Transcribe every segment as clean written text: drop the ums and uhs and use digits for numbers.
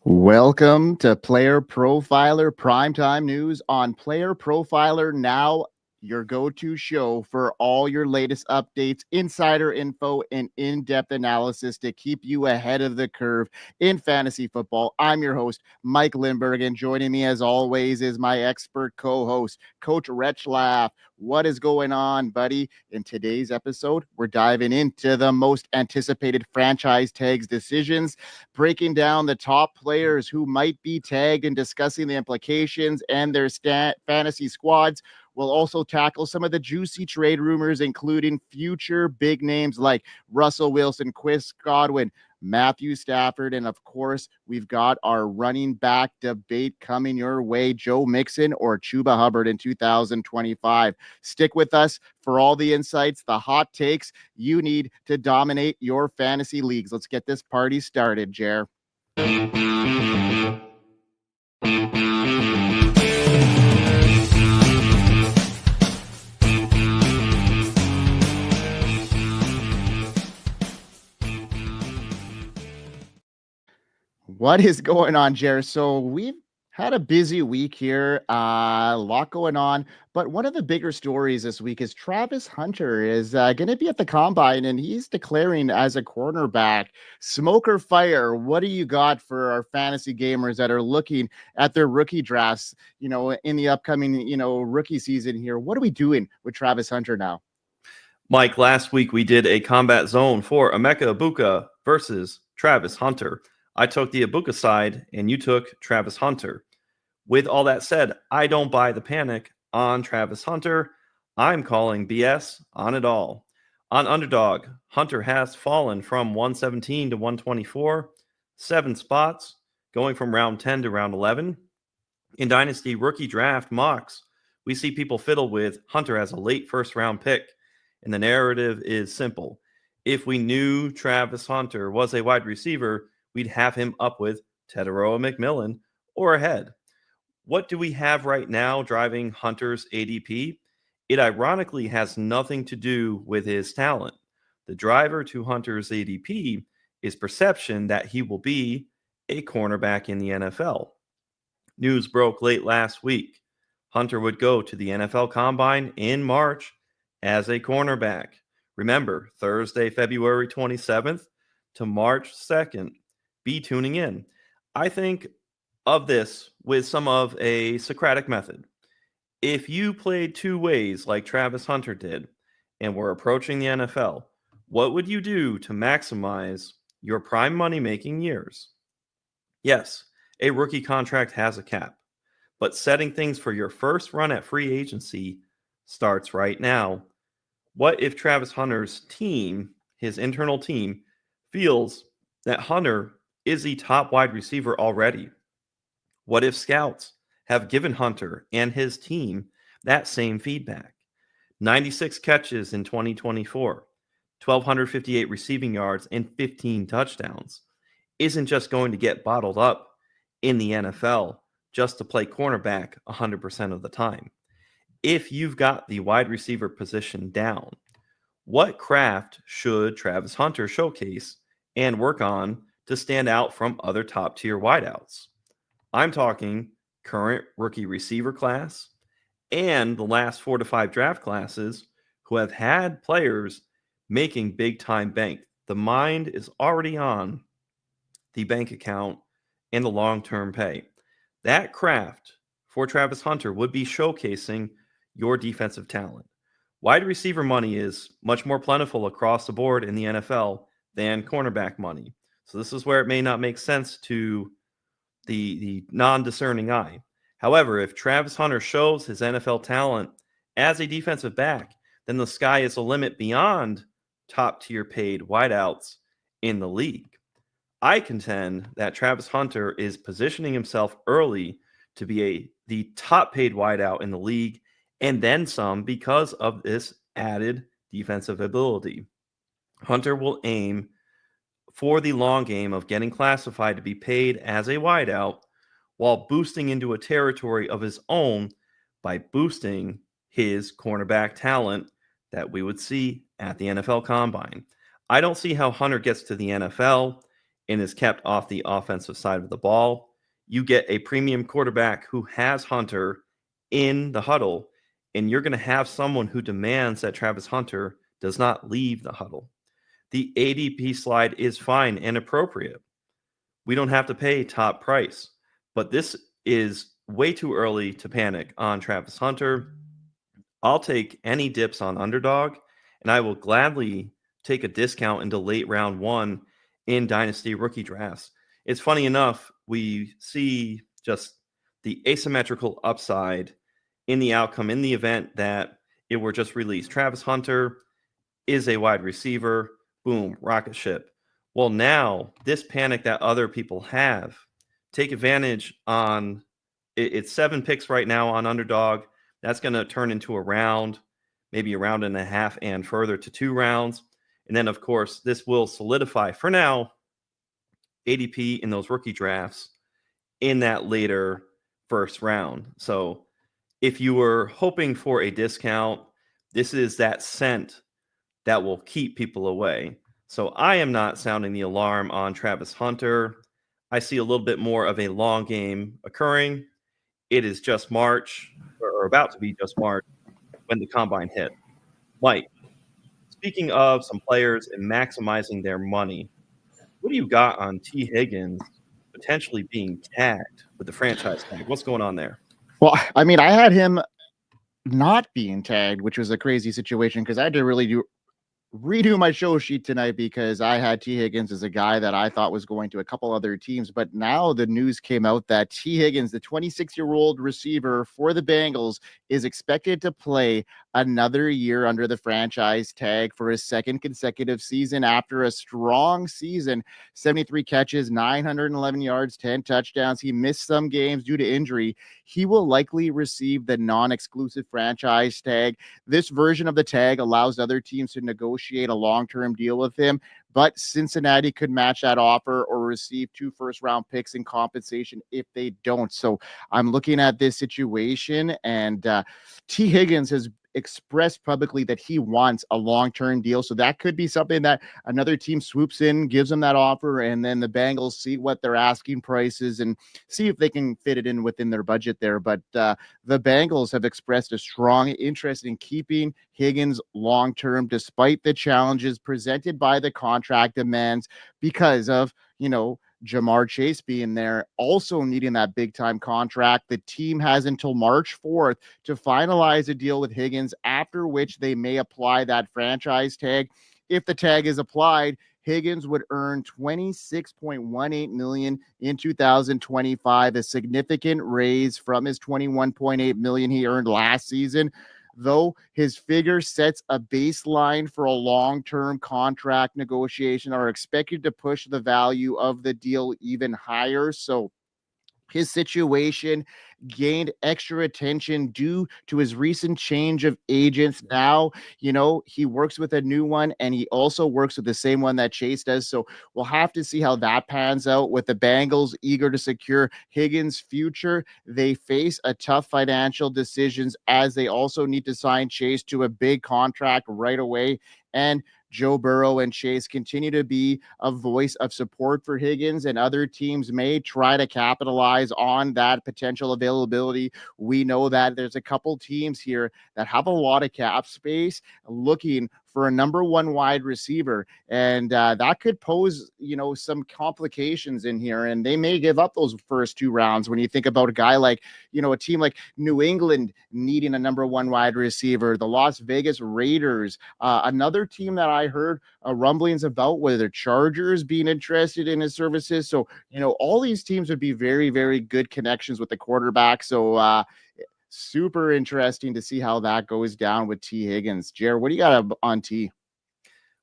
Welcome to Player Profiler Primetime News on Player Profiler Now, your go-to show for all your latest updates, insider info, and in-depth analysis to keep you ahead of the curve in fantasy football. I'm your host, Mike Lindberg, and joining me as always is my expert co-host, Coach Retzlaff. What is going on, buddy? In today's episode, we're diving into the most anticipated franchise tags decisions, breaking down the top players who might be tagged and discussing the implications and their fantasy squads. We'll also tackle some of the juicy trade rumors, including future big names like Russell Wilson, Chris Godwin, Matthew Stafford, and of course, we've got our running back debate coming your way, Joe Mixon or Chuba Hubbard in 2025. Stick with us for all the insights, the hot takes you need to dominate your fantasy leagues. Let's get this party started, Jer. What is going on, Jared? So we've had a busy week here, a lot going on, but one of the bigger stories this week is Travis Hunter is going to be at the Combine, and he's declaring as a cornerback. Smoke or fire, what do you got for our fantasy gamers that are looking at their rookie drafts, in the upcoming, rookie season here? What are we doing with Travis Hunter now? Mike, last week we did a combat zone for Emeka Egbuka versus Travis Hunter. I took the Egbuka side, and you took Travis Hunter. With all that said, I don't buy the panic on Travis Hunter. I'm calling BS on it all. On Underdog, Hunter has fallen from 117 to 124, 7 spots, going from round 10 to round 11. In Dynasty Rookie Draft mocks, we see people fiddle with Hunter as a late first-round pick, and the narrative is simple. If we knew Travis Hunter was a wide receiver, we'd have him up with Teteroa McMillan or ahead. What do we have right now driving Hunter's ADP? It ironically has nothing to do with his talent. The driver to Hunter's ADP is perception that he will be a cornerback in the NFL. News broke late last week. Hunter would go to the NFL Combine in March as a cornerback. Remember, Thursday, February 27th to March 2nd. Be tuning in. I think of this with some of a Socratic method. If you played two ways like Travis Hunter did and were approaching the NFL, what would you do to maximize your prime money-making years? Yes, a rookie contract has a cap, but setting things for your first run at free agency starts right now. What if Travis Hunter's team, his internal team, feels that Hunter is the top wide receiver already? What if scouts have given Hunter and his team that same feedback? 96 catches in 2024, 1,258 receiving yards, and 15 touchdowns isn't just going to get bottled up in the NFL just to play cornerback 100% of the time. If you've got the wide receiver position down, what craft should Travis Hunter showcase and work on to stand out from other top-tier wideouts? I'm talking current rookie receiver class and the last 4 to 5 draft classes who have had players making big-time bank. The mind is already on the bank account and the long-term pay. That craft for Travis Hunter would be showcasing your defensive talent. Wide receiver money is much more plentiful across the board in the NFL than cornerback money. So this is where it may not make sense to the non-discerning eye. However, if Travis Hunter shows his NFL talent as a defensive back, then the sky is the limit beyond top-tier paid wideouts in the league. I contend that Travis Hunter is positioning himself early to be the top-paid wideout in the league, and then some because of this added defensive ability. Hunter will aim for the long game of getting classified to be paid as a wideout while boosting into a territory of his own by boosting his cornerback talent that we would see at the NFL Combine. I don't see how Hunter gets to the NFL and is kept off the offensive side of the ball. You get a premium quarterback who has Hunter in the huddle, and you're going to have someone who demands that Travis Hunter does not leave the huddle. The ADP slide is fine and appropriate. We don't have to pay top price, but this is way too early to panic on Travis Hunter. I'll take any dips on underdog, and I will gladly take a discount into late round 1 in Dynasty rookie drafts. It's funny enough, we see just the asymmetrical upside in the outcome in the event that it were just released. Travis Hunter is a wide receiver. Boom, rocket ship. Well, now this panic that other people have, take advantage on it's 7 picks right now on underdog. That's going to turn into a round, maybe a round and a half, and further to 2 rounds. And then, of course, this will solidify for now ADP in those rookie drafts in that later first round. So if you were hoping for a discount, this is that scent that will keep people away. So I am not sounding the alarm on Travis Hunter. I see a little bit more of a long game occurring. It is just March, or about to be just March, when the combine hit. Mike, speaking of some players and maximizing their money, what do you got on Tee Higgins potentially being tagged with the franchise tag? What's going on there? Well, I mean, I had him not being tagged, which was a crazy situation because I had to really redo my show sheet tonight because I had Tee Higgins as a guy that I thought was going to a couple other teams. But now the news came out that Tee Higgins, the 26-year-old receiver for the Bengals, is expected to play another year under the franchise tag for his second consecutive season after a strong season. 73 catches, 911 yards, 10 touchdowns. He missed some games due to injury. He will likely receive the non-exclusive franchise tag. This version of the tag allows other teams to negotiate a long-term deal with him, but Cincinnati could match that offer or receive 2 first-round picks in compensation if they don't. So I'm looking at this situation, and Tee Higgins has expressed publicly that he wants a long-term deal. So that could be something that another team swoops in, gives him that offer, and then the Bengals see what their asking price is and see if they can fit it in within their budget there. But the Bengals have expressed a strong interest in keeping Higgins long-term, despite the challenges presented by the contract demands because of, Jamar Chase being there, also needing that big time contract. The team has until March 4th to finalize a deal with Higgins, after which they may apply that franchise tag. If the tag is applied, Higgins would earn $26.18 million in 2025, a significant raise from his $21.8 million he earned last season. Though his figure sets a baseline for a long-term contract negotiation, are expected to push the value of the deal even higher. So his situation gained extra attention due to his recent change of agents. Now, he works with a new one, and he also works with the same one that Chase does. So we'll have to see how that pans out. With the Bengals eager to secure Higgins' future, they face a tough financial decisions as they also need to sign Chase to a big contract right away. And Joe Burrow and Chase continue to be a voice of support for Higgins, and other teams may try to capitalize on that potential availability. We know that there's a couple teams here that have a lot of cap space looking for a number 1 wide receiver, and that could pose, some complications in here, and they may give up those first 2 rounds. When you think about a guy like, a team like New England needing a number 1 wide receiver, the Las Vegas Raiders, another team that I heard rumblings about, whether the Chargers being interested in his services. So, all these teams would be very, very good connections with the quarterback. So, super interesting to see how that goes down with Tee Higgins. Jared, what do you got on T?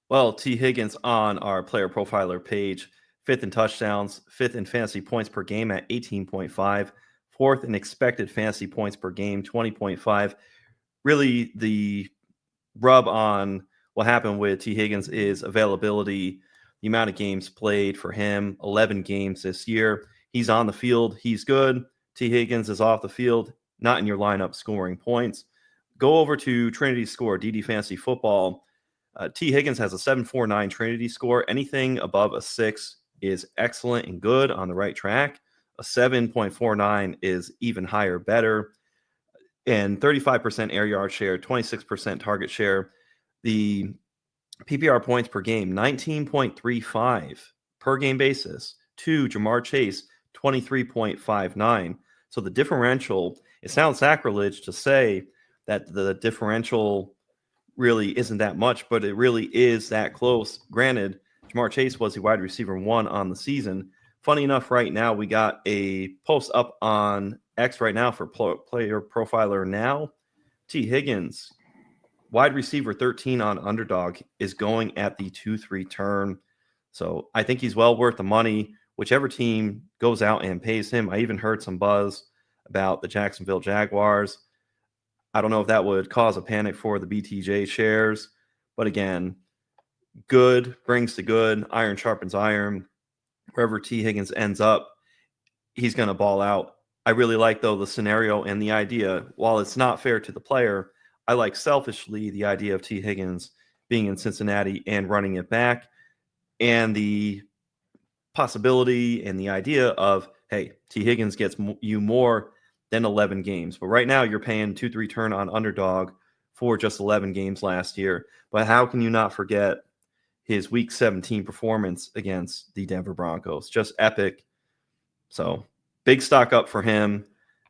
Well, Tee Higgins on our player profiler page, 5th in touchdowns, 5th in fantasy points per game at 18.5, 4th in expected fantasy points per game, 20.5. Really, the rub on what happened with Tee Higgins is availability, the amount of games played for him, 11 games this year. He's on the field. He's good. Tee Higgins is off the field, not in your lineup scoring points. Go over to Trinity Score, DD Fantasy Football. Tee Higgins has a 7.49 Trinity score. Anything above a 6 is excellent and good, on the right track. A 7.49 is even higher, better. And 35% air yard share, 26% target share. The PPR points per game, 19.35 per game basis. To Jamar Chase, 23.59. So the differential, it sounds sacrilege to say that the differential really isn't that much, but it really is that close. Granted, Jamar Chase was the wide receiver 1 on the season. Funny enough, right now we got a post up on X right now for Player Profiler Now. Tee Higgins, wide receiver 13 on Underdog, is going at the 2-3 turn. So I think he's well worth the money. Whichever team goes out and pays him. I even heard some buzz about the Jacksonville Jaguars. I don't know if that would cause a panic for the BTJ shares. But again, good brings to good. Iron sharpens iron. Wherever Tee Higgins ends up, he's going to ball out. I really like, though, the scenario and the idea. While it's not fair to the player, I like selfishly the idea of Tee Higgins being in Cincinnati and running it back, and the possibility and the idea of, hey, Tee Higgins gets you more than 11 games. But right now you're paying 2-3 turn on Underdog for just 11 games last year. But how can you not forget his Week 17 performance against the Denver Broncos? Just epic. So big stock up for him,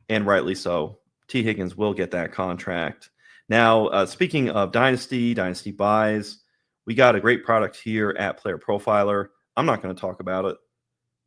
and rightly so. Tee Higgins will get that contract. Now, speaking of Dynasty buys, we got a great product here at Player Profiler. I'm not going to talk about it.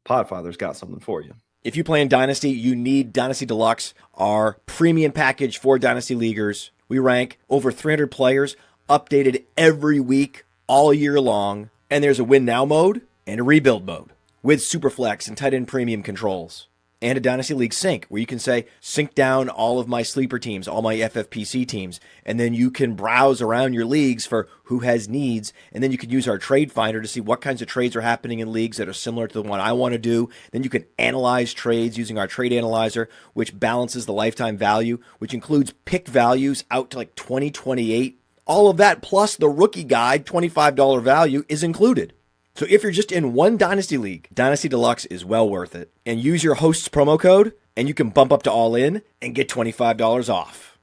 Podfather's got something for you. If you play in Dynasty, you need Dynasty Deluxe, our premium package for Dynasty Leaguers. We rank over 300 players, updated every week, all year long. And there's a win now mode and a rebuild mode with Superflex and tight end premium controls. And a Dynasty League sync, where you can say, sync down all of my sleeper teams, all my FFPC teams, and then you can browse around your leagues for who has needs, and then you can use our trade finder to see what kinds of trades are happening in leagues that are similar to the one I want to do. Then you can analyze trades using our trade analyzer, which balances the lifetime value, which includes pick values out to like 2028. All of that plus the rookie guide, $25 value, is included. So if you're just in one Dynasty League, Dynasty Deluxe is well worth it. And use your host's promo code, and you can bump up to all in and get $25 off.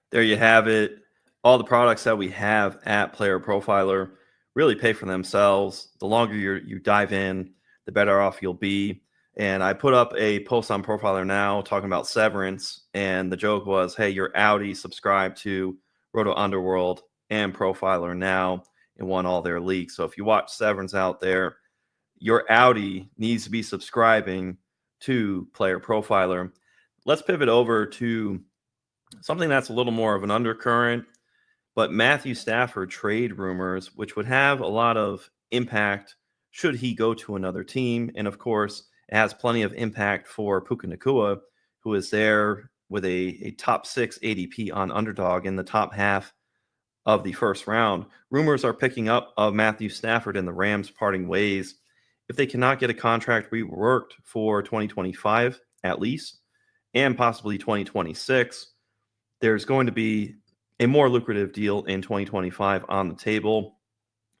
There you have it. All the products that we have at Player Profiler really pay for themselves. The longer you dive in, the better off you'll be. And I put up a post on Profiler Now talking about severance. And the joke was, hey, you're outie, subscribe to Roto Underworld and Profiler Now, and won all their leagues. So if you watch Severance out there, your outie needs to be subscribing to Player Profiler. Let's pivot over to something that's a little more of an undercurrent, but Matthew Stafford trade rumors, which would have a lot of impact should he go to another team. And of course, it has plenty of impact for Puka Nacua, who is there with a top 6 ADP on Underdog in the top half of the first round. Rumors are picking up of Matthew Stafford and the Rams parting ways. If they cannot get a contract reworked for 2025 at least, and possibly 2026, there's going to be a more lucrative deal in 2025 on the table.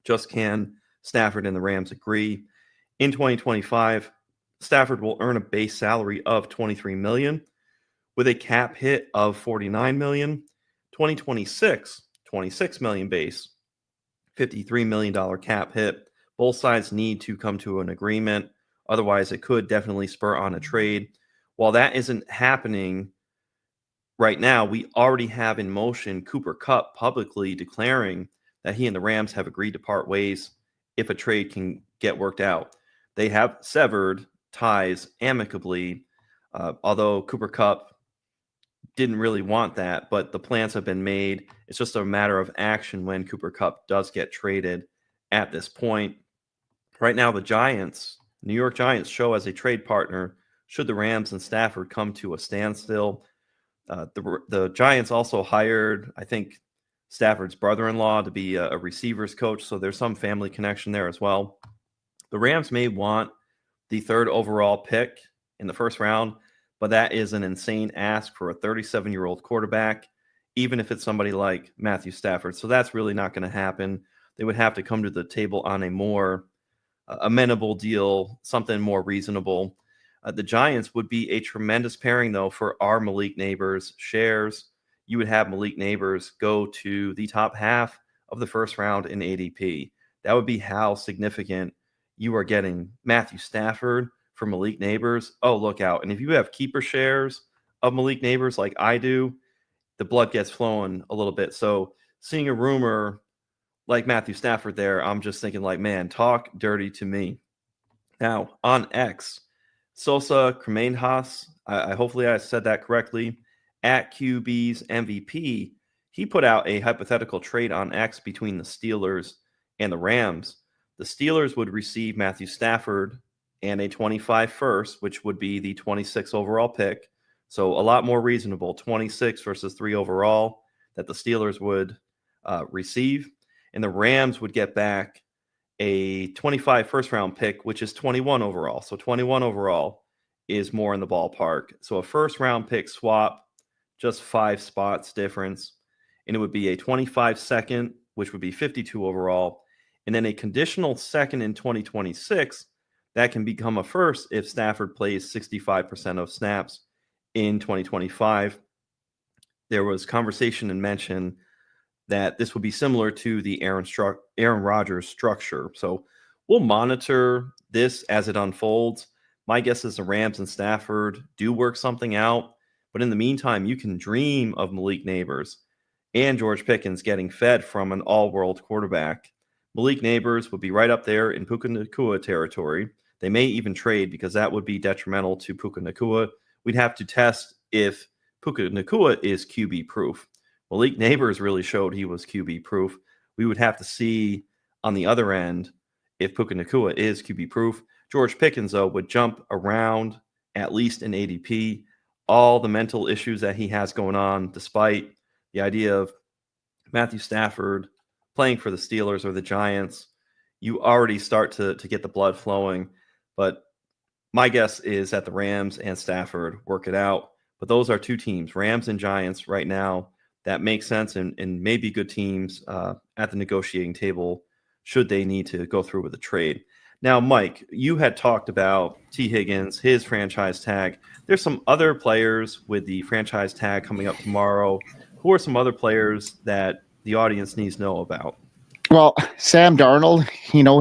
Just can Stafford and the Rams agree? In 2025, Stafford will earn a base salary of $23 million with a cap hit of $49 million. 2026, $26 million base, $53 million cap hit. Both sides need to come to an agreement. Otherwise, it could definitely spur on a trade. While that isn't happening right now, we already have in motion Cooper Kupp publicly declaring that he and the Rams have agreed to part ways if a trade can get worked out. They have severed ties amicably, although Cooper Kupp didn't really want that, but the plans have been made. It's just a matter of action when Cooper Kupp does get traded at this point. Right now, the Giants, New York Giants, show as a trade partner should the Rams and Stafford come to a standstill. The Giants also hired, I think, Stafford's brother-in-law to be a receivers coach, so there's some family connection there as well. The Rams may want the 3rd overall pick in the first round, but that is an insane ask for a 37-year-old quarterback, even if it's somebody like Matthew Stafford. So that's really not going to happen. they would have to come to the table on a more amenable deal, something more reasonable. The Giants would be a tremendous pairing, though, for our Malik Neighbors shares. You would have Malik Neighbors go to the top half of the first round in ADP. That would be how significant you are getting Matthew Stafford for Malik Neighbors. Oh, look out. And if you have keeper shares of Malik Neighbors like I do, the blood gets flowing a little bit. So seeing a rumor like Matthew Stafford there, I'm just thinking like, man, talk dirty to me. Now, on X, Sosa Kremenhas, hopefully I said that correctly, at QB's MVP, he put out a hypothetical trade on X between the Steelers and the Rams. The Steelers would receive Matthew Stafford and a 25 first, which would be the 26 overall pick. So a lot more reasonable, 26 versus 3 overall that the Steelers would receive. And the Rams would get back a 25 first round pick, which is 21 overall. So 21 overall is more in the ballpark. So a first round pick swap, just 5 spots difference. And it would be a 25 second, which would be 52 overall. And then a conditional second in 2026 that can become a first if Stafford plays 65% of snaps in 2025. There was conversation and mention that this would be similar to the Aaron Rodgers structure. So we'll monitor this as it unfolds. My guess is the Rams and Stafford do work something out. But in the meantime, you can dream of Malik Neighbors and George Pickens getting fed from an all-world quarterback. Malik Neighbors would be right up there in Puka Nacua territory. They may even trade because that would be detrimental to Puka Nacua. We'd have to test if Puka Nacua is QB proof. Malik Neighbors really showed he was QB proof. We would have to see on the other end if Puka Nacua is QB proof. George Pickens, though, would jump around at least in ADP. All the mental issues that he has going on, despite the idea of Matthew Stafford playing for the Steelers or the Giants, you already start to get the blood flowing. But my guess is that the Rams and Stafford work it out. But those are two teams, Rams and Giants right now, that make sense and may be good teams at the negotiating table should they need to go through with a trade. Now, Mike, you had talked about Tee Higgins, his franchise tag. There's some other players with the franchise tag coming up tomorrow. Who are some other players that the audience needs to know about? Well, Sam Darnold,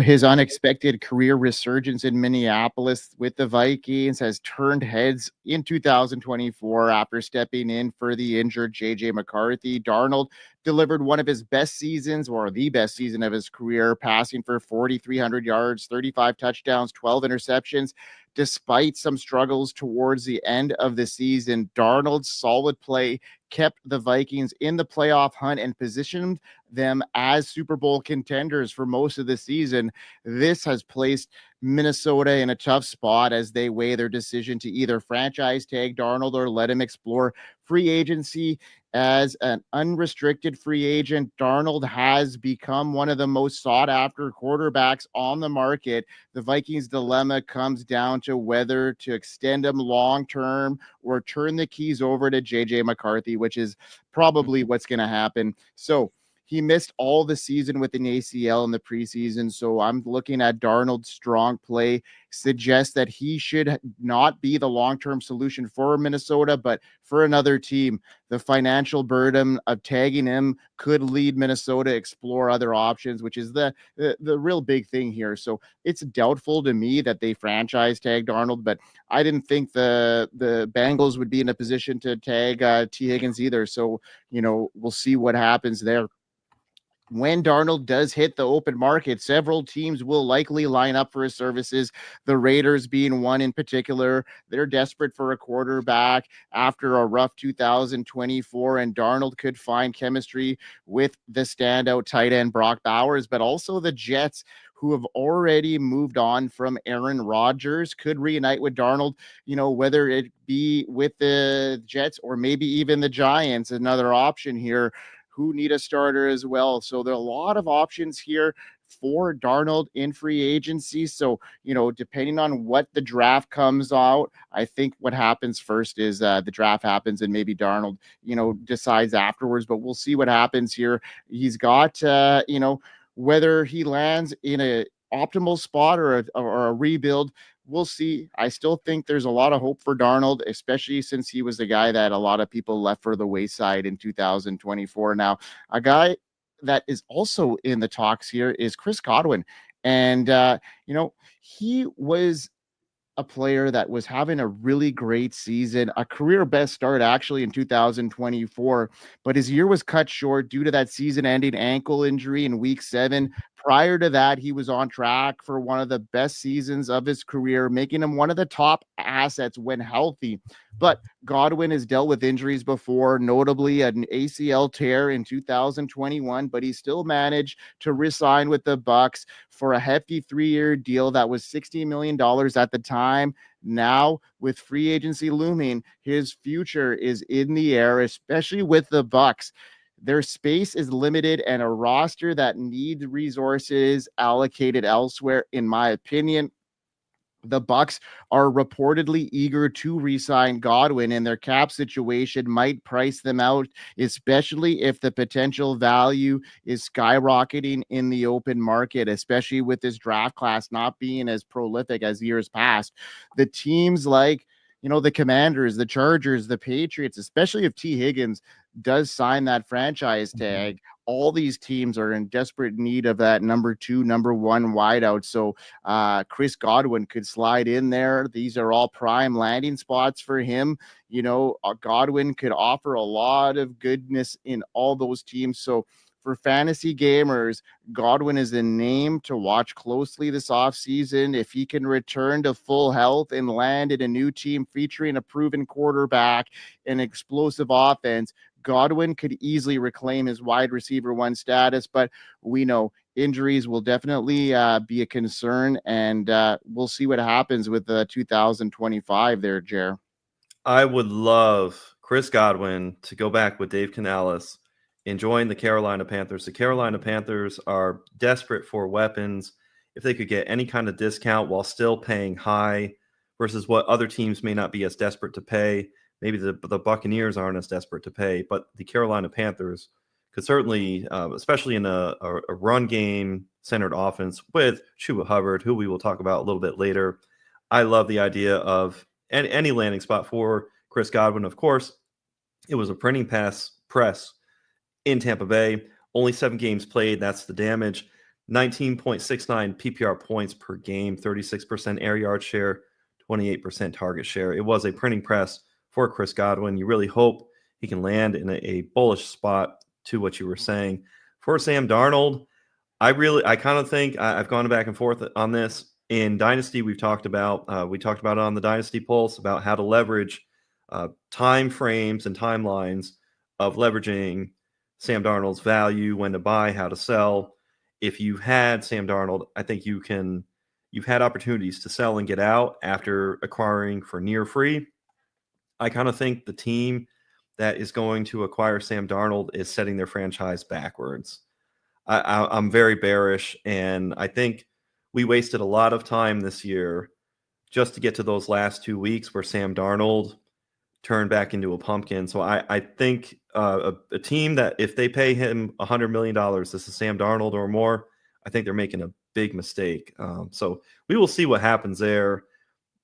his unexpected career resurgence in Minneapolis with the Vikings has turned heads in 2024 after stepping in for the injured J.J. McCarthy. Darnold delivered one of his best seasons, or the best season of his career, passing for 4,300 yards, 35 touchdowns, 12 interceptions. Despite some struggles towards the end of the season, Darnold's solid play kept the Vikings in the playoff hunt and positioned them as Super Bowl contenders for most of the season. This has placed Minnesota in a tough spot as they weigh their decision to either franchise tag Darnold or let him explore free agency. As an unrestricted free agent, Darnold has become one of the most sought-after quarterbacks on the market. The Vikings' dilemma comes down to whether to extend him long-term or turn the keys over to J.J. McCarthy, which is probably what's going to happen. So he missed all the season with an ACL in the preseason, so I'm looking at Darnold's strong play, suggests that he should not be the long-term solution for Minnesota, but for another team. The financial burden of tagging him could lead Minnesota to explore other options, which is the real big thing here. So it's doubtful to me that they franchise tag Darnold, but I didn't think the Bengals would be in a position to tag Tee Higgins either. So, we'll see what happens there. When Darnold does hit the open market, several teams will likely line up for his services, the Raiders being one in particular. They're desperate for a quarterback after a rough 2024, and Darnold could find chemistry with the standout tight end Brock Bowers, but also the Jets, who have already moved on from Aaron Rodgers, could reunite with Darnold, whether it be with the Jets or maybe even the Giants, another option here, who need a starter as well. So there are a lot of options here for Darnold in free agency. So, depending on what the draft comes out, I think what happens first is the draft happens and maybe Darnold, decides afterwards, but we'll see what happens here. He's got, Whether he lands in a optimal spot or a rebuild, we'll see. I still think there's a lot of hope for Darnold, especially since he was the guy that a lot of people left for the wayside in 2024. Now, a guy that is also in the talks here is Chris Godwin. And, he was a player that was having a really great season, a career best start actually in 2024, but his year was cut short due to that season-ending ankle injury in week 7. Prior to that, he was on track for one of the best seasons of his career, making him one of the top assets when healthy. But Godwin has dealt with injuries before, notably an ACL tear in 2021, but he still managed to re-sign with the Bucks for a hefty 3-year deal that was $60 million at the time. Now, with free agency looming, his future is in the air, especially with the Bucks. Their space is limited and a roster that needs resources allocated elsewhere, in my opinion. The Bucks are reportedly eager to re-sign Godwin, and their cap situation might price them out, especially if the potential value is skyrocketing in the open market, especially with this draft class not being as prolific as years past. The teams like the Commanders, the Chargers, the Patriots, especially if Tee Higgins does sign that franchise tag, all these teams are in desperate need of that number 2, number 1 wideout. So Chris Godwin could slide in there. These are all prime landing spots for him. Godwin could offer a lot of goodness in all those teams. So for fantasy gamers, Godwin is a name to watch closely this offseason. If he can return to full health and land in a new team featuring a proven quarterback and explosive offense, Godwin could easily reclaim his wide receiver 1 status. But we know injuries will definitely be a concern, and we'll see what happens with 2025 there, Jer. I would love Chris Godwin to go back with Dave Canales and join the Carolina Panthers. The Carolina Panthers are desperate for weapons. If they could get any kind of discount while still paying high versus what other teams may not be as desperate to pay, maybe the Buccaneers aren't as desperate to pay, but the Carolina Panthers could certainly, especially in a run game centered offense with Chuba Hubbard, who we will talk about a little bit later. I love the idea of any landing spot for Chris Godwin. Of course, it was a printing press in Tampa Bay. Only 7 games played. That's the damage. 19.69 PPR points per game, 36% air yard share, 28% target share. It was a printing press for Chris Godwin. You really hope he can land in a bullish spot to what you were saying. For Sam Darnold, I kind of think I've gone back and forth on this. In Dynasty, we talked about it on the Dynasty Pulse about how to leverage time frames and timelines of leveraging Sam Darnold's value, when to buy, how to sell. If you had Sam Darnold, I think you've had opportunities to sell and get out after acquiring for near free. I kind of think the team that is going to acquire Sam Darnold is setting their franchise backwards. I'm very bearish, and I think we wasted a lot of time this year just to get to those last 2 weeks where Sam Darnold turned back into a pumpkin. So I think a team that, if they pay him $100 million, this is Sam Darnold or more, I think they're making a big mistake. So we will see what happens there.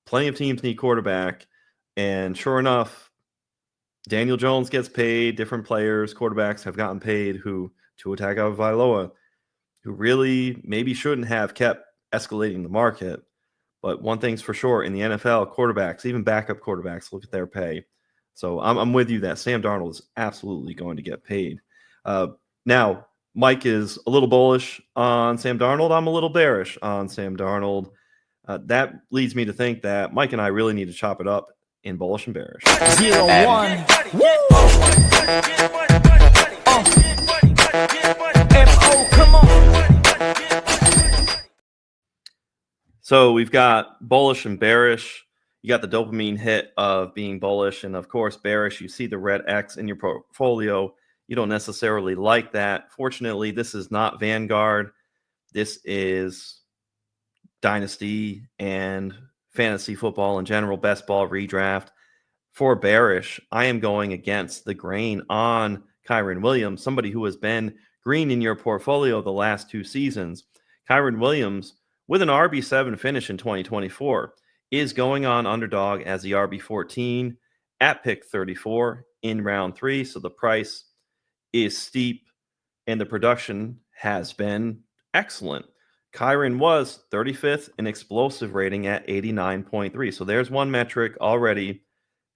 Plenty of teams need quarterback. And sure enough, Daniel Jones gets paid. Different players, quarterbacks have gotten paid, who Tua Tagovailoa, who really maybe shouldn't have kept escalating the market. But one thing's for sure, in the NFL, quarterbacks, even backup quarterbacks, look at their pay. So I'm with you that Sam Darnold is absolutely going to get paid. Now, Mike is a little bullish on Sam Darnold. I'm a little bearish on Sam Darnold. That leads me to think that Mike and I really need to chop it up in bullish and bearish. 0-1. M.O. Come on. So we've got bullish and bearish. You got the dopamine hit of being bullish, and of course bearish. You see the red X in your portfolio. You don't necessarily like that. Fortunately, this is not Vanguard. This is Dynasty and fantasy football in general, best ball redraft. For bearish, I am going against the grain on Kyren Williams, somebody who has been green in your portfolio the last 2 seasons. Kyren Williams, with an RB7 finish in 2024, is going on underdog as the RB14 at pick 34 in round 3. So the price is steep and the production has been excellent. Kyren was 35th in explosive rating at 89.3. So there's one metric already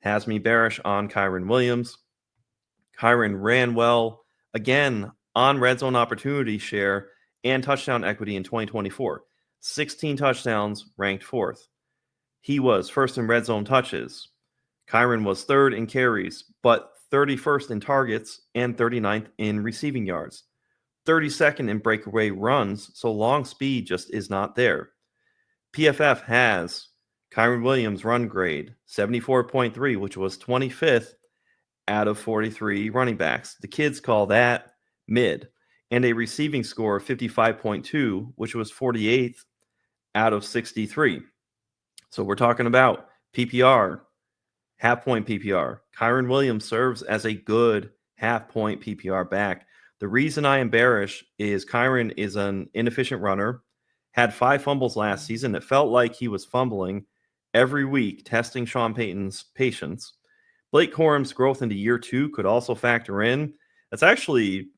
has me bearish on Kyren Williams. Kyren ran well again on red zone opportunity share and touchdown equity in 2024. 16 touchdowns, ranked 4th. He was first in red zone touches. Kyren was 3rd in carries, but 31st in targets and 39th in receiving yards. 32nd in breakaway runs, so long speed just is not there. PFF has Kyren Williams' run grade 74.3, which was 25th out of 43 running backs. The kids call that mid. And a receiving score of 55.2, which was 48th out of 63. So we're talking about PPR, half-point PPR. Kyren Williams serves as a good half-point PPR back. The reason I am bearish is Kyren is an inefficient runner, had 5 fumbles last season. It felt like he was fumbling every week, testing Sean Payton's patience. Blake Corum's growth into year 2 could also factor in. That's actually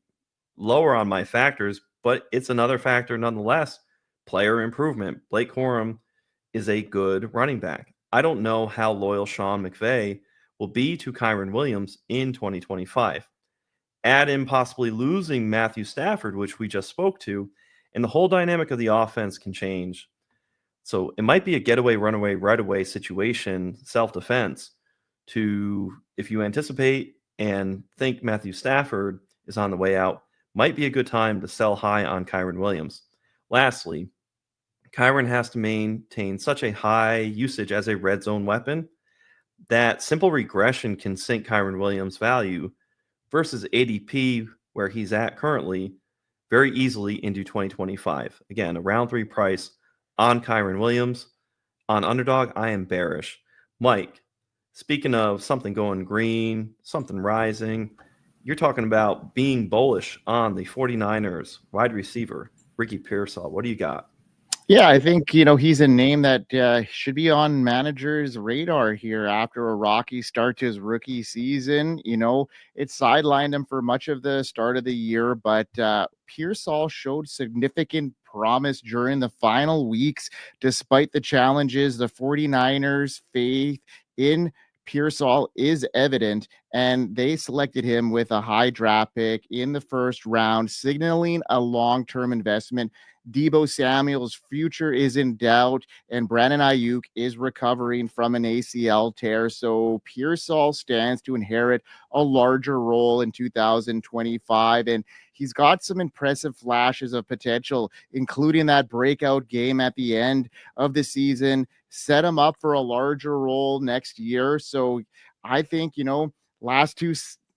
lower on my factors, but it's another factor nonetheless. Player improvement. Blake Corum is a good running back. I don't know how loyal Sean McVay will be to Kyren Williams in 2025. Add in possibly losing Matthew Stafford, which we just spoke to, and the whole dynamic of the offense can change. So it might be a getaway, runaway, right away situation, self-defense, to, if you anticipate and think Matthew Stafford is on the way out, might be a good time to sell high on Kyren Williams. Lastly, Kyren has to maintain such a high usage as a red zone weapon that simple regression can sink Kyren Williams' value versus ADP, where he's at currently, very easily into 2025. Again, a round 3 price on Kyren Williams. On underdog, I am bearish. Mike, speaking of something going green, something rising, you're talking about being bullish on the 49ers wide receiver, Ricky Pearsall. What do you got? Yeah, I think, he's a name that should be on managers' radar here after a rocky start to his rookie season. It sidelined him for much of the start of the year, but Pearsall showed significant promise during the final weeks, despite the challenges. The 49ers' faith in Pearsall is evident, and they selected him with a high draft pick in the first round, signaling a long-term investment. Deebo Samuel's future is in doubt, and Brandon Ayuk is recovering from an ACL tear. So Pearsall stands to inherit a larger role in 2025, and he's got some impressive flashes of potential, including that breakout game at the end of the season, set him up for a larger role next year. So I think, last 2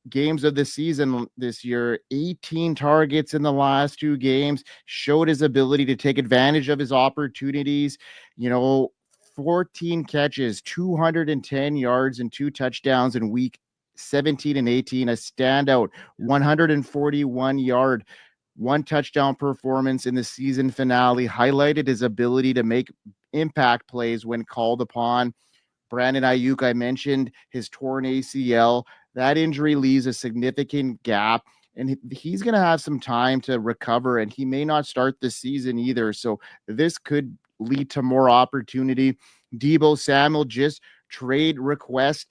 games of the season this year, 18 targets in the last 2 games, showed his ability to take advantage of his opportunities. 14 catches, 210 yards and 2 touchdowns in week 17 and 18, a standout 141-yard, 1 touchdown performance in the season finale, highlighted his ability to make impact plays when called upon. Brandon Ayuk, I mentioned his torn ACL. That injury leaves a significant gap, and he's going to have some time to recover, and he may not start the season either. So this could lead to more opportunity. Deebo Samuel, just trade request.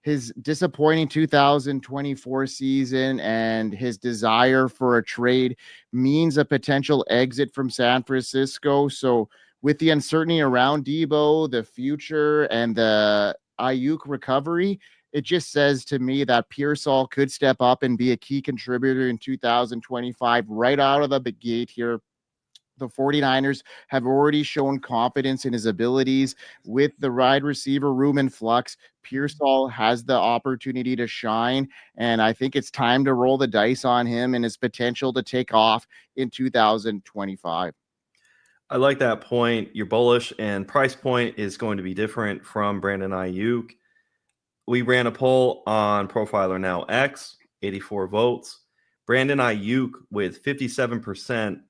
His disappointing 2024 season and his desire for a trade means a potential exit from San Francisco. So with the uncertainty around Deebo, the future, and the Ayuk recovery, it just says to me that Pearsall could step up and be a key contributor in 2025 right out of the gate here. The 49ers have already shown confidence in his abilities with the wide receiver room in flux. Pearsall has the opportunity to shine, and I think it's time to roll the dice on him and his potential to take off in 2025. I like that point. You're bullish, and price point is going to be different from Brandon Ayuk. We ran a poll on Profiler Now X, 84 votes. Brandon Ayuk with 57%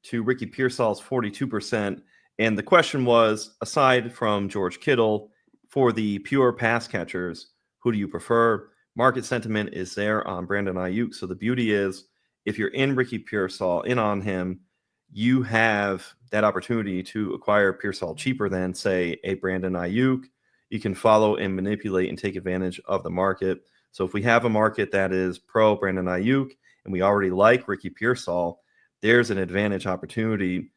to Ricky Pearsall's 42%. And the question was, aside from George Kittle, for the pure pass catchers, who do you prefer? Market sentiment is there on Brandon Ayuk. So the beauty is, if you're in Ricky Pearsall, in on him, you have that opportunity to acquire Pearsall cheaper than, say, a Brandon Ayuk. You can follow and manipulate and take advantage of the market. So if we have a market that is pro Brandon Ayuk and we already like Ricky Pearsall, there's an advantage opportunity.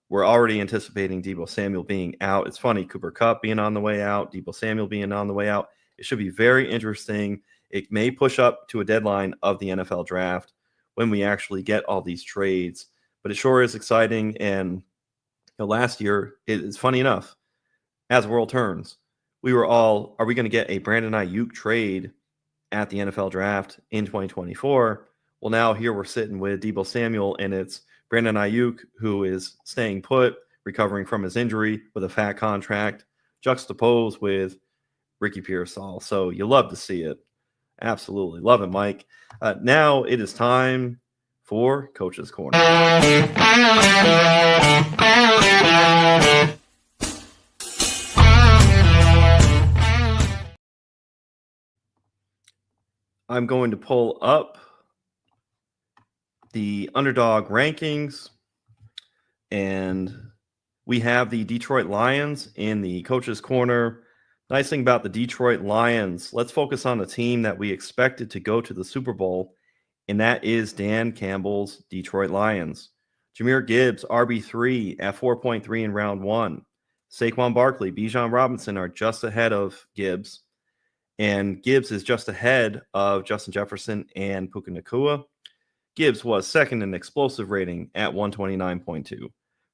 We're already anticipating Deebo Samuel being out. It's funny, Cooper Kupp being on the way out, Deebo Samuel being on the way out. It should be very interesting. It may push up to a deadline of the NFL draft when we actually get all these trades. But it sure is exciting. And last year, it's funny enough, as the world turns, we were all, are we going to get a Brandon Ayuk trade at the NFL draft in 2024? Well, now here we're sitting with Deebo Samuel, and it's Brandon Ayuk, who is staying put, recovering from his injury with a fat contract, juxtaposed with Ricky Pearsall. So you love to see it. Absolutely. Love it, Mike. Now it is time for Coach's Corner. I'm going to pull up the underdog rankings, and we have the Detroit Lions in the Coach's Corner. Nice thing about the Detroit Lions, let's focus on a team that we expected to go to the Super Bowl, and that is Dan Campbell's Detroit Lions. Jahmyr Gibbs, RB3 at 4.3 in round one. Saquon Barkley, Bijan Robinson are just ahead of Gibbs, and Gibbs is just ahead of Justin Jefferson and Puka Nacua. Gibbs was second in explosive rating at 129.2,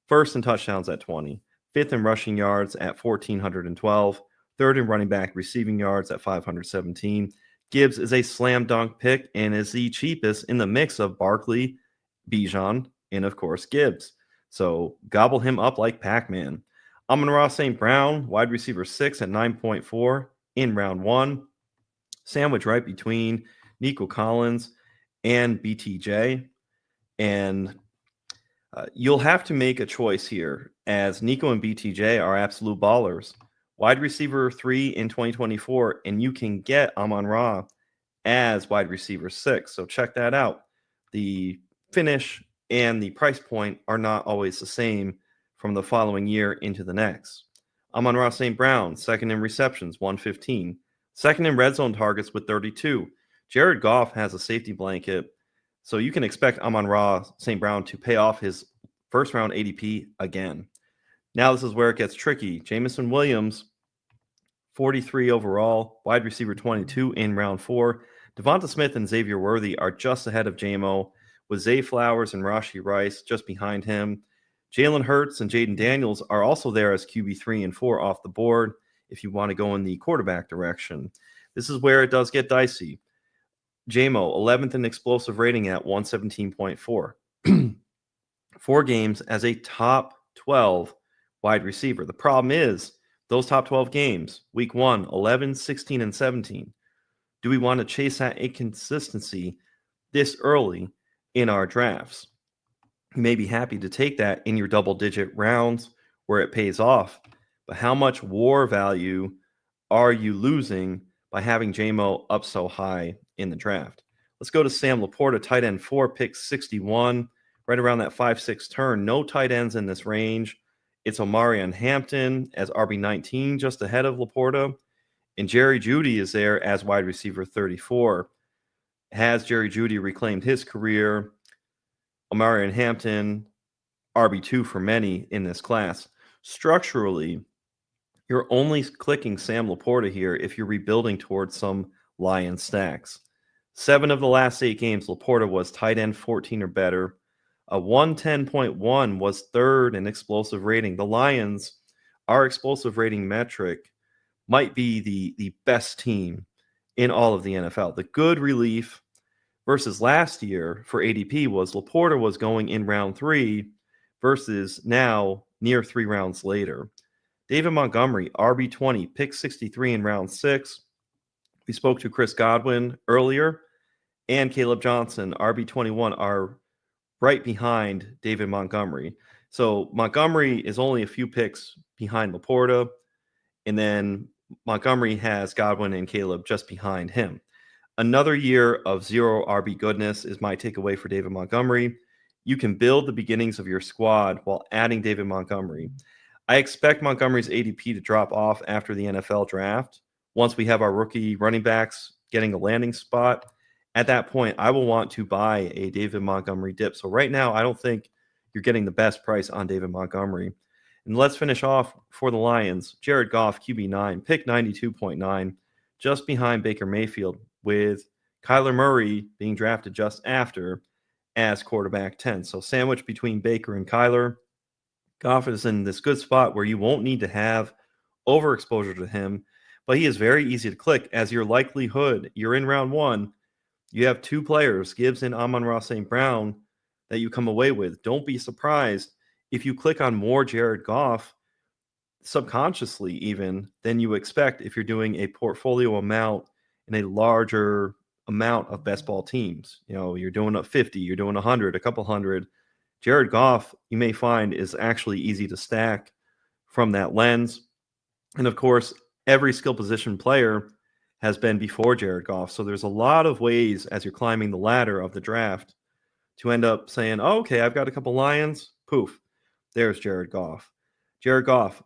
first in touchdowns at 20, fifth in rushing yards at 1,412, third in running back receiving yards at 517. Gibbs is a slam dunk pick and is the cheapest in the mix of Barkley, Bijan, and of course Gibbs. So gobble him up like Pac-Man. Amon-Ra St. Brown, wide receiver 6 at 9.4 in round one. Sandwich right between Nico Collins and BTJ. And you'll have to make a choice here, as Nico and BTJ are absolute ballers. Wide receiver 3 in 2024, and you can get Amon-Ra as wide receiver 6. So check that out. The finish and the price point are not always the same from the following year into the next. Amon-Ra St. Brown, second in receptions, 115. Second in red zone targets with 32. Jared Goff has a safety blanket, so you can expect Amon-Ra St. Brown to pay off his first round ADP again. Now this is where it gets tricky. Jameson Williams, 43 overall, wide receiver 22 in round 4. Devonta Smith and Xavier Worthy are just ahead of JMO, with Zay Flowers and Rashee Rice just behind him. Jalen Hurts and Jaden Daniels are also there as QB 3 and 4 off the board if you want to go in the quarterback direction. This is where it does get dicey. JMO, 11th in explosive rating at 117.4. 4 games as a top 12 wide receiver. The problem is those top 12 games, week 1, 11, 16, and 17. Do we want to chase that inconsistency this early in our drafts? You may be happy to take that in your double-digit rounds where it pays off, but how much WAR value are you losing by having JMO up so high in the draft? Let's go to Sam Laporta, tight end 4, pick 61, right around that 5'6" turn. No tight ends in this range. It's Omarion Hampton as RB19, just ahead of Laporta, and Jerry Jeudy is there as wide receiver 34. Has Jerry Jeudy reclaimed his career? Omarion Hampton, RB2 for many in this class. Structurally, you're only clicking Sam Laporta here if you're rebuilding towards some Lion stacks. 7 of the last 8 games, Laporta was tight end 14 or better. A 110.1 was third in explosive rating. The Lions, our explosive rating metric, might be the best team in all of the NFL. The good relief versus last year for ADP was Laporta was going in round 3 versus now near 3 rounds later. David Montgomery, RB20, pick 63 in round 6. We spoke to Chris Godwin earlier, and Caleb Johnson, RB21, are right behind David Montgomery. So Montgomery is only a few picks behind Laporta, and then Montgomery has Godwin and Caleb just behind him. Another year of zero RB goodness is my takeaway for David Montgomery. You can build the beginnings of your squad while adding David Montgomery. I expect Montgomery's ADP to drop off after the NFL draft. Once we have our rookie running backs getting a landing spot, at that point, I will want to buy a David Montgomery dip. So right now, I don't think you're getting the best price on David Montgomery. And let's finish off for the Lions. Jared Goff, QB9, pick 92.9, just behind Baker Mayfield, with Kyler Murray being drafted just after as quarterback 10. So sandwich between Baker and Kyler. Goff is in this good spot where you won't need to have overexposure to him, but he is very easy to click as your likelihood. You're in round one. You have two players, Gibbs and Amon-Ra St. Brown, that you come away with. Don't be surprised if you click on more Jared Goff subconsciously even than you expect if you're doing a portfolio amount in a larger amount of best ball teams. You know, you're doing a 50, you're doing 100, a couple hundred. Jared Goff, you may find, is actually easy to stack from that lens. And of course, every skill position player has been before Jared Goff. So there's a lot of ways as you're climbing the ladder of the draft to end up saying, oh, okay, I've got a couple Lions. Poof, there's Jared Goff. Jared Goff,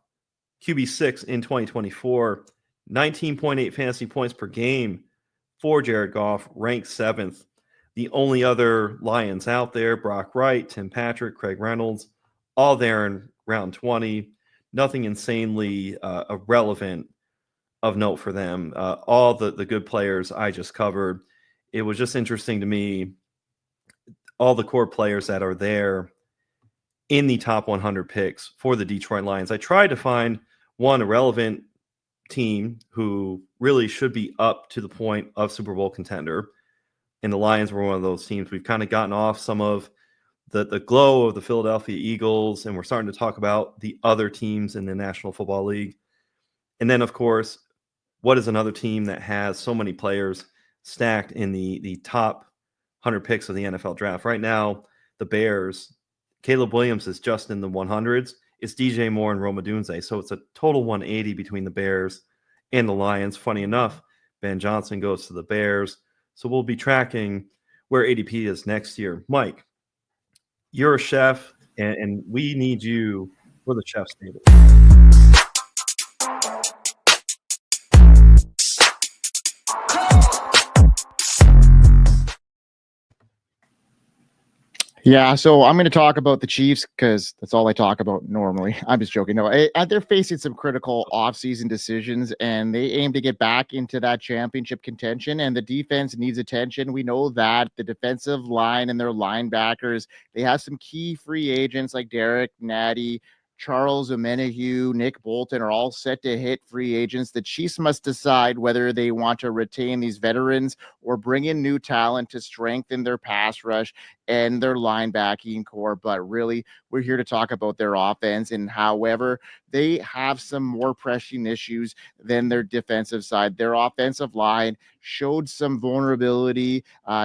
QB6 in 2024, 19.8 fantasy points per game for Jared Goff, ranked 7th. The only other Lions out there, Brock Wright, Tim Patrick, Craig Reynolds, all there in round 20. Nothing insanely irrelevant of note for them. All the good players I just covered. It was just interesting to me, all the core players that are there in the top 100 picks for the Detroit Lions. I tried to find one irrelevant team who really should be up to the point of Super Bowl contender. And the Lions were one of those teams. We've kind of gotten off some of the glow of the Philadelphia Eagles, and we're starting to talk about the other teams in the National Football League. And then, of course, what is another team that has so many players stacked in the top 100 picks of the NFL draft? Right now, the Bears, Caleb Williams is just in the 100s. It's DJ Moore and Rome Odunze. So it's a total 180 between the Bears and the Lions. Funny enough, Ben Johnson goes to the Bears. So we'll be tracking where ADP is next year. Mike, you're a chef, and we need you for the chef's table. Yeah, so I'm going to talk about the Chiefs because that's all I talk about normally. I'm just joking. No, they're facing some critical offseason decisions, and they aim to get back into that championship contention, and the defense needs attention. We know that. The defensive line and their linebackers, they have some key free agents like Derek Natty, Charles Omenihu, Nick Bolton are all set to hit free agents. The Chiefs must decide whether they want to retain these veterans or bring in new talent to strengthen their pass rush and their linebacking core. But really, we're here to talk about their offense, and however, they have some more pressing issues than their defensive side. Their offensive line showed some vulnerability,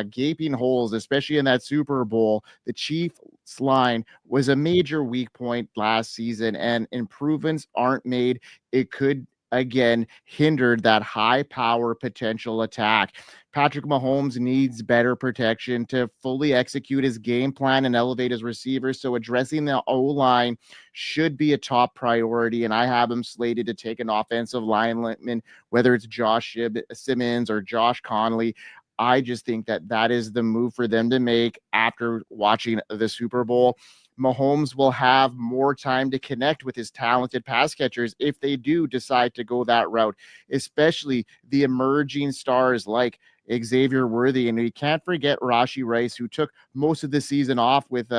gaping holes, especially in that Super Bowl. The Chiefs line was a major weak point last season, and improvements aren't made. It could again hindered that high power potential attack. Patrick Mahomes needs better protection to fully execute his game plan and elevate his receivers. So addressing the O-line should be a top priority. And I have him slated to take an offensive lineman, whether it's Josh Simmons or Josh Conley. I just think that is the move for them to make after watching the Super Bowl. Mahomes will have more time to connect with his talented pass catchers if they do decide to go that route, especially the emerging stars like Xavier Worthy. And we can't forget Rashee Rice, who took most of the season off with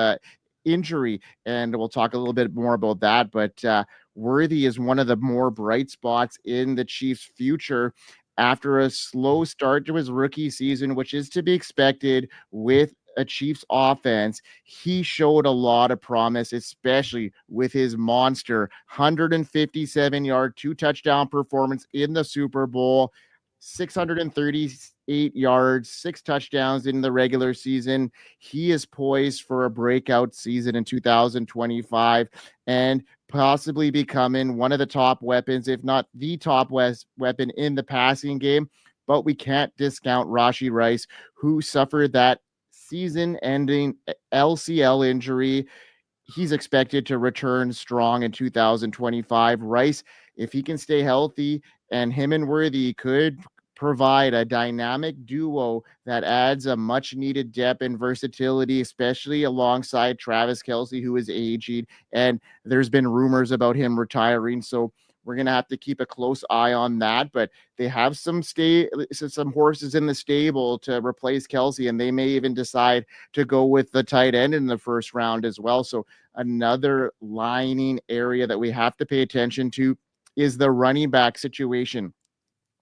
injury, and we'll talk a little bit more about that. But Worthy is one of the more bright spots in the Chiefs' future after a slow start to his rookie season, which is to be expected with a Chiefs offense. He showed a lot of promise, especially with his monster 157-yard, 2-touchdown performance in the Super Bowl. 638 yards, 6 touchdowns in the regular season. He is poised for a breakout season in 2025 and possibly becoming one of the top weapons, if not the top weapon in the passing game. But we can't discount Rashee Rice, who suffered that season-ending LCL injury. He's expected to return strong in 2025. Rice, if he can stay healthy, and him and Worthy could provide a dynamic duo that adds a much needed depth and versatility, especially alongside Travis Kelce, who is aging. And there's been rumors about him retiring. So we're going to have to keep a close eye on that. But they have some horses in the stable to replace Kelce, and they may even decide to go with the tight end in the first round as well. So another lining area that we have to pay attention to is the running back situation.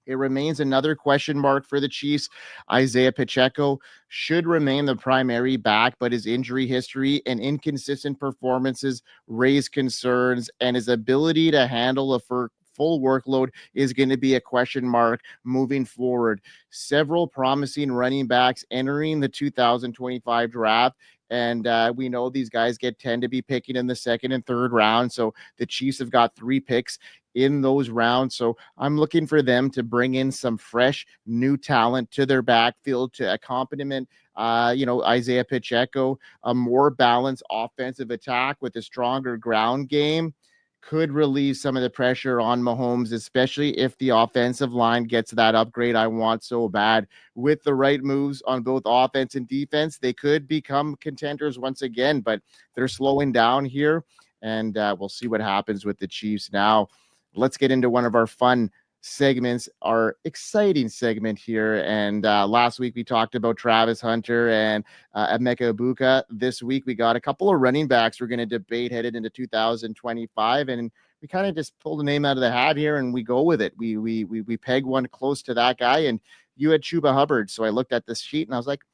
It remains another question mark for the Chiefs. Isaiah Pacheco should remain the primary back, but his injury history and inconsistent performances raise concerns, and his ability to handle a full workload is going to be a question mark moving forward. Several promising running backs entering the 2025 draft. And we know these guys tend to be picking in the second and third round. So the Chiefs have got 3 picks in those rounds. So I'm looking for them to bring in some fresh new talent to their backfield to accompaniment, Isaiah Pacheco. A more balanced offensive attack with a stronger ground game could relieve some of the pressure on Mahomes, especially if the offensive line gets that upgrade I want so bad. With the right moves on both offense and defense, they could become contenders once again, but they're slowing down here, and we'll see what happens with the Chiefs. Now, let's get into one of our fun segments, our exciting segment here. And last week we talked about Travis Hunter and Emeka Egbuka. This week we got a couple of running backs we're going to debate headed into 2025, and we kind of just pulled a name out of the hat here and we go with it. We peg one close to that guy, and you had Chuba Hubbard. So I looked at this sheet and I was like,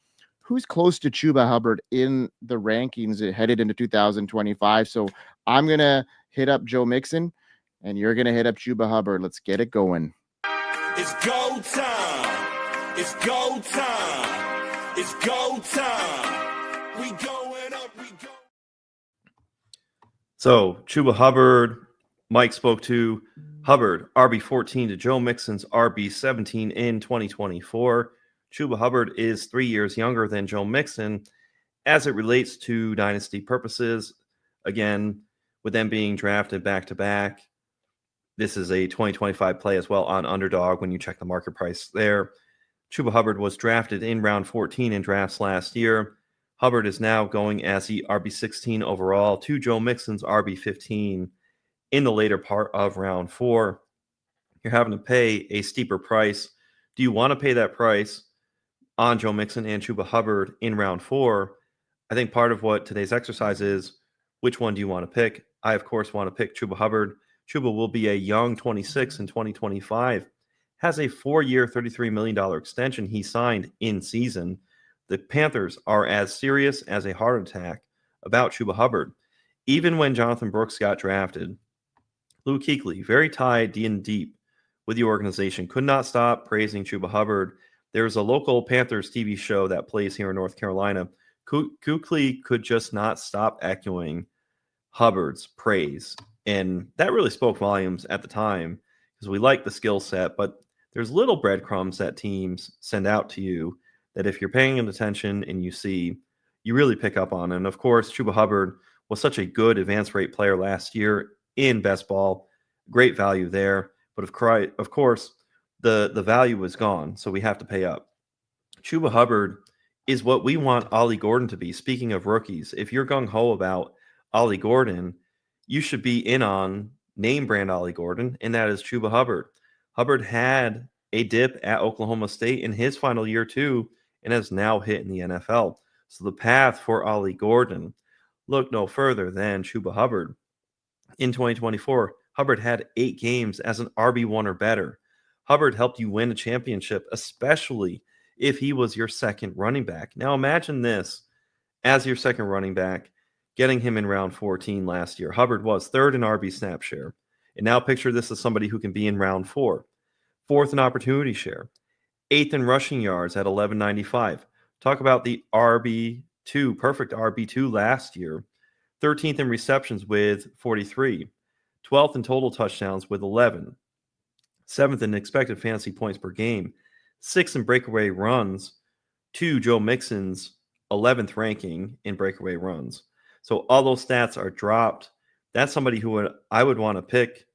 who's close to Chuba Hubbard in the rankings headed into 2025? So I'm going to hit up Joe Mixon, and you're going to hit up Chuba Hubbard. Let's get it going. It's go time. It's go time. It's go time. We going up. We go. So Chuba Hubbard, Mike spoke to Hubbard, RB14 to Joe Mixon's RB17 in 2024. Chuba Hubbard is 3 years younger than Joe Mixon as it relates to dynasty purposes. Again, with them being drafted back-to-back, this is a 2025 play as well on Underdog when you check the market price there. Chuba Hubbard was drafted in round 14 in drafts last year. Hubbard is now going as the RB16 overall to Joe Mixon's RB15 in the later part of round 4. You're having to pay a steeper price. Do you want to pay that price on Joe Mixon and Chuba Hubbard in round 4? I think part of what today's exercise is, which one do you want to pick? I, of course, want to pick Chuba Hubbard. Chuba will be a young 26 in 2025, has a 4-year, $33 million extension he signed in season. The Panthers are as serious as a heart attack about Chuba Hubbard. Even when Jonathan Brooks got drafted, Lou Kuechly, very tied in deep with the organization, could not stop praising Chuba Hubbard. There's a local Panthers TV show that plays here in North Carolina. Kuechly could just not stop echoing Hubbard's praise. And that really spoke volumes at the time because we like the skill set, but there's little breadcrumbs that teams send out to you that if you're paying attention and you see, you really pick up on. And of course, Chuba Hubbard was such a good advance rate player last year in best ball. Great value there. But of course, the value was gone, so we have to pay up. Chuba Hubbard is what we want Ollie Gordon to be. Speaking of rookies, if you're gung-ho about Ollie Gordon, you should be in on name brand Ollie Gordon, and that is Chuba Hubbard. Hubbard had a dip at Oklahoma State in his final year too, and has now hit in the NFL. So the path for Ollie Gordon looked no further than Chuba Hubbard. In 2024, Hubbard had 8 games as an RB1 or better. Hubbard helped you win a championship, especially if he was your second running back. Now imagine this as your second running back, getting him in round 14 last year. Hubbard was 3rd in RB snap share. And now picture this as somebody who can be in round 4, 4th in opportunity share, 8th in rushing yards at 1195. Talk about the RB2, perfect RB2 last year. 13th in receptions with 43. 12th in total touchdowns with 11. 7th in expected fantasy points per game. 6th in breakaway runs to Joe Mixon's 11th ranking in breakaway runs. So all those stats are dropped. That's somebody who I would want to pick.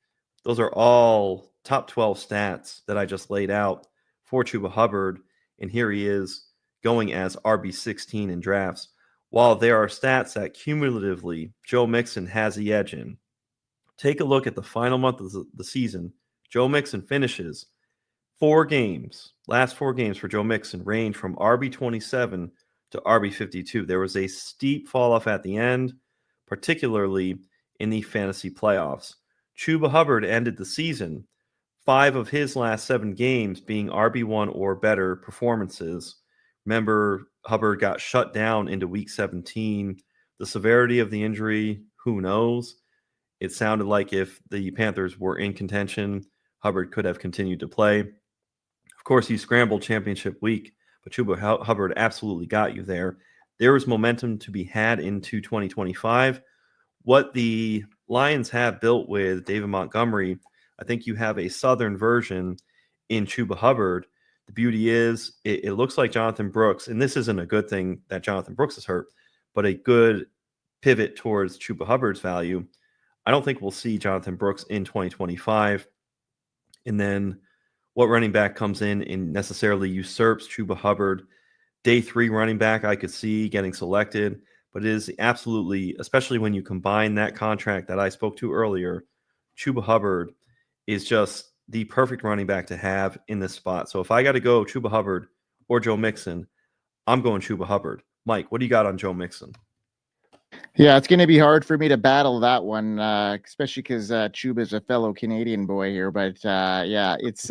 Those are all top 12 stats that I just laid out for Chuba Hubbard. And here he is going as RB16 in drafts. While there are stats that cumulatively Joe Mixon has the edge in, take a look at the final month of the season. Joe Mixon finishes 4 games. Last 4 games for Joe Mixon range from RB27 to RB52. There was a steep fall off at the end, particularly in the fantasy playoffs. Chuba Hubbard ended the season 5 of his last 7 games being RB1 or better performances. Remember, Hubbard got shut down into week 17. The severity of the injury, who knows? It sounded like if the Panthers were in contention, Hubbard could have continued to play. Of course, he scrambled championship week, but Chuba Hubbard absolutely got you there. There was momentum to be had into 2025. What the Lions have built with David Montgomery, I think you have a southern version in Chuba Hubbard. The beauty is it looks like Jonathan Brooks, and this isn't a good thing that Jonathan Brooks is hurt, but a good pivot towards Chuba Hubbard's value. I don't think we'll see Jonathan Brooks in 2025. And then what running back comes in and necessarily usurps Chuba Hubbard? Day 3 running back I could see getting selected, but it is absolutely, especially when you combine that contract that I spoke to earlier, Chuba Hubbard is just the perfect running back to have in this spot. So if I got to go Chuba Hubbard or Joe Mixon, I'm going Chuba Hubbard. Mike, what do you got on Joe Mixon? Yeah, it's going to be hard for me to battle that one, especially because Chuba is a fellow Canadian boy here. But yeah, it's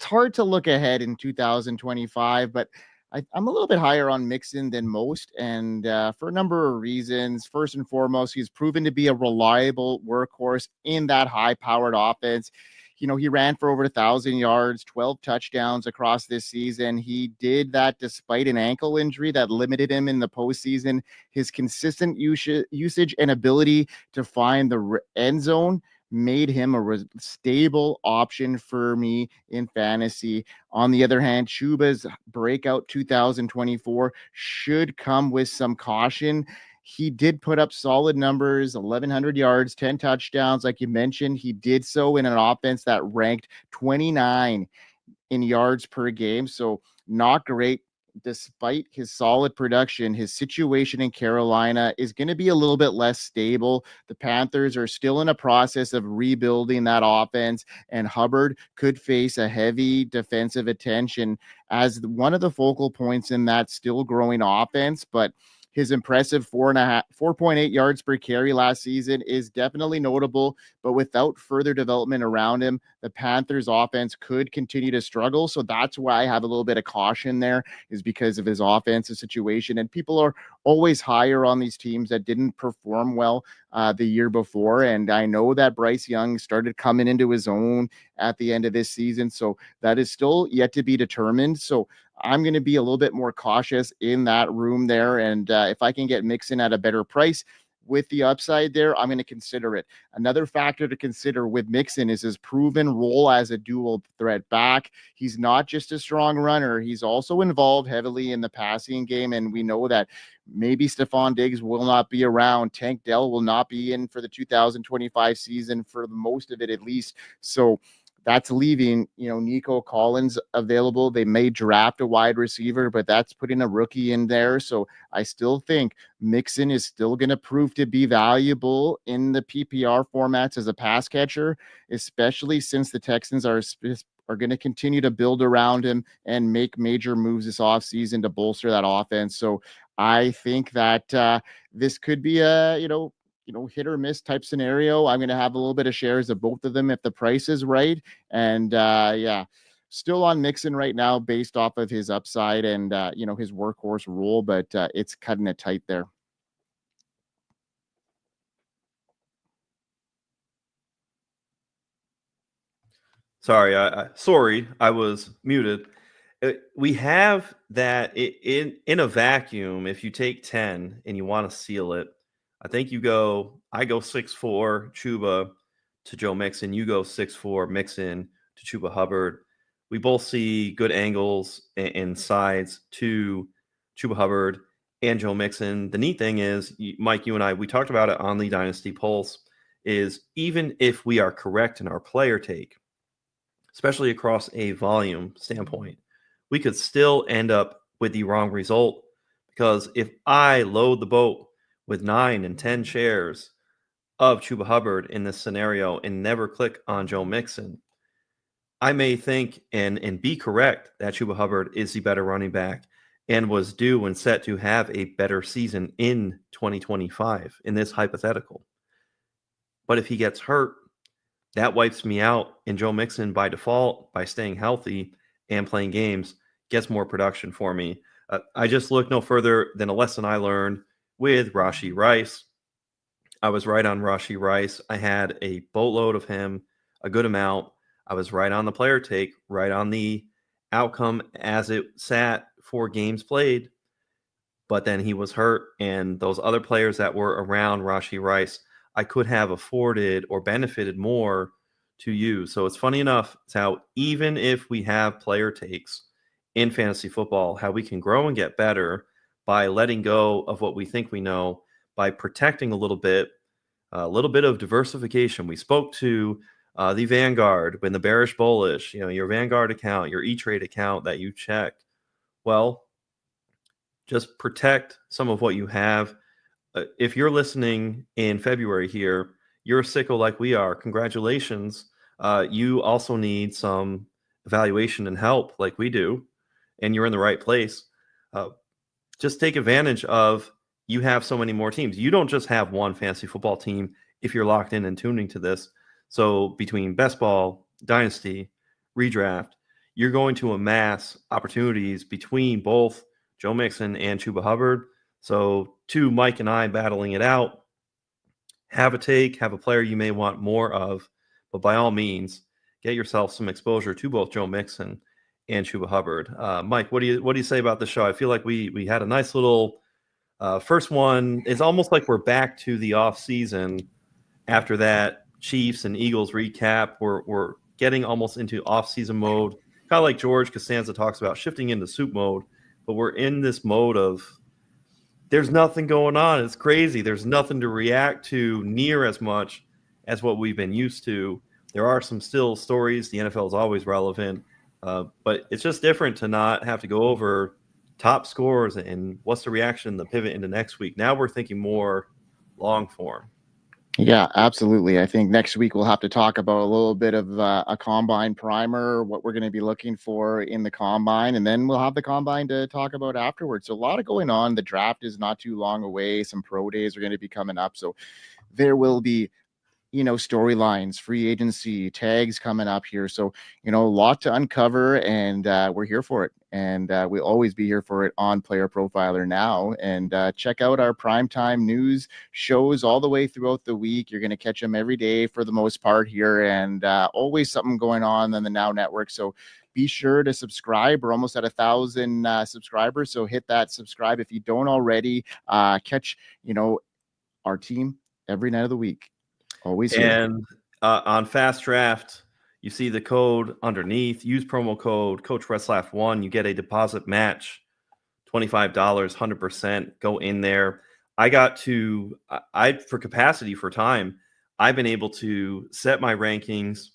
hard to look ahead in 2025. But I'm a little bit higher on Mixon than most, and for a number of reasons. First and foremost, he's proven to be a reliable workhorse in that high-powered offense. You know, he ran for over 1,000 yards, 12 touchdowns across this season. He did that despite an ankle injury that limited him in the postseason. His consistent usage and ability to find the end zone made him a stable option for me in fantasy. On the other hand, Chuba's breakout 2024 should come with some caution. He did put up solid numbers, 1,100 yards, 10 touchdowns. Like you mentioned, he did so in an offense that ranked 29 in yards per game. So not great. Despite his solid production, his situation in Carolina is going to be a little bit less stable. The Panthers are still in a process of rebuilding that offense, and Hubbard could face a heavy defensive attention as one of the focal points in that still growing offense. But his impressive 4.8 yards per carry last season is definitely notable, but without further development around him, the Panthers offense could continue to struggle. So that's why I have a little bit of caution there, is because of his offensive situation. And people are always higher on these teams that didn't perform well the year before. And I know that Bryce Young started coming into his own at the end of this season. So that is still yet to be determined. So I'm going to be a little bit more cautious in that room there. And if I can get Mixon at a better price with the upside there, I'm going to consider it. Another factor to consider with Mixon is his proven role as a dual threat back. He's not just a strong runner. He's also involved heavily in the passing game. And we know that maybe Stephon Diggs will not be around. Tank Dell will not be in for the 2025 season for most of it, at least. So that's leaving, Nico Collins available. They may draft a wide receiver, but that's putting a rookie in there. So I still think Mixon is still going to prove to be valuable in the PPR formats as a pass catcher, especially since the Texans are going to continue to build around him and make major moves this offseason to bolster that offense. So I think that this could be a, hit or miss type scenario. I'm going to have a little bit of shares of both of them if the price is right. And still on Mixon right now based off of his upside and, his workhorse role, but it's cutting it tight there. Sorry, sorry, I was muted. We have that in a vacuum. If you take 10 and you want to seal it, I think I go 6-4 Chuba to Joe Mixon. You go 6-4 Mixon to Chuba Hubbard. We both see good angles and sides to Chuba Hubbard and Joe Mixon. The neat thing is, Mike, you and I, we talked about it on the Dynasty Pulse, is even if we are correct in our player take, especially across a volume standpoint, we could still end up with the wrong result, because if I load the boat with 9 and 10 shares of Chuba Hubbard in this scenario and never click on Joe Mixon, I may think and be correct that Chuba Hubbard is the better running back and was due and set to have a better season in 2025 in this hypothetical. But if he gets hurt, that wipes me out, and Joe Mixon, by default, by staying healthy and playing games, gets more production for me. I just look no further than a lesson I learned with Rashee Rice. I was right on Rashee Rice. I had a boatload of him, a good amount. I was right on the player take, right on the outcome as it sat for games played. But then he was hurt, and those other players that were around Rashee Rice, I could have afforded or benefited more to use. So it's funny enough, it's how even if we have player takes in fantasy football, how we can grow and get better by letting go of what we think we know, by protecting a little bit of diversification. We spoke to the Vanguard when the bearish bullish, your Vanguard account, your E-Trade account that you check. Well, just protect some of what you have. If you're listening in February here, you're a sicko like we are. Congratulations. You also need some evaluation and help like we do, and you're in the right place. Just take advantage of, you have so many more teams. You don't just have one fantasy football team if you're locked in and tuning to this. So between best ball, dynasty, redraft, you're going to amass opportunities between both Joe Mixon and Chuba Hubbard. So to Mike and I battling it out, have a take, have a player you may want more of, but by all means, get yourself some exposure to both Joe Mixon and Chuba Hubbard. Mike, what do you say about the show? I feel like we had a nice little first one. It's almost like we're back to the off season after that Chiefs and Eagles recap. We're getting almost into off season mode, kind of like George Costanza talks about shifting into soup mode. But we're in this mode of there's nothing going on. It's crazy. There's nothing to react to near as much as what we've been used to. There are some still stories. The NFL is always relevant. But it's just different to not have to go over top scores and what's the reaction, the pivot into next week. Now we're thinking more long form. Yeah, absolutely. I think next week we'll have to talk about a little bit of a combine primer, what we're going to be looking for in the combine, and then we'll have the combine to talk about afterwards. So a lot of going on. The draft is not too long away. Some pro days are going to be coming up. So there will be, storylines, free agency, tags coming up here. So, a lot to uncover, and we're here for it. And we'll always be here for it on Player Profiler Now. And check out our primetime news shows all the way throughout the week. You're going to catch them every day for the most part here, and always something going on the Now Network. So be sure to subscribe. We're almost at 1,000 subscribers. So hit that subscribe if you don't already. Catch, our team every night of the week. Always here. And on Fast Draft, you see the code underneath. Use promo code Coach Retzlaff 1. You get a deposit match, $25, 100%. Go in there. For capacity for time, I've been able to set my rankings,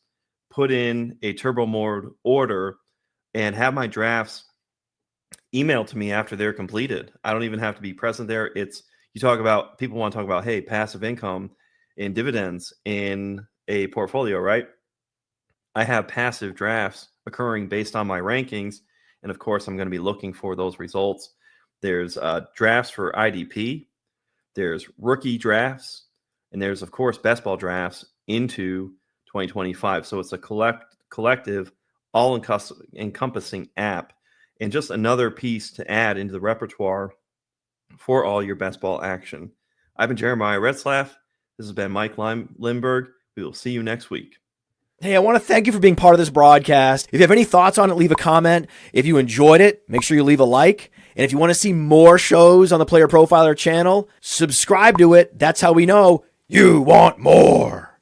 put in a turbo mode order, and have my drafts emailed to me after they're completed. I don't even have to be present there. People want to talk about, hey, passive income and dividends in a portfolio, right? I have passive drafts occurring based on my rankings. And of course, I'm going to be looking for those results. There's drafts for IDP. There's rookie drafts. And there's, of course, best ball drafts into 2025. So it's a collective, all-encompassing app. And just another piece to add into the repertoire for all your best ball action. I've been Jeremiah Retzlaff. This has been Mike Lindberg. We will see you next week. Hey, I want to thank you for being part of this broadcast. If you have any thoughts on it, leave a comment. If you enjoyed it, make sure you leave a like. And if you want to see more shows on the Player Profiler channel, subscribe to it. That's how we know you want more.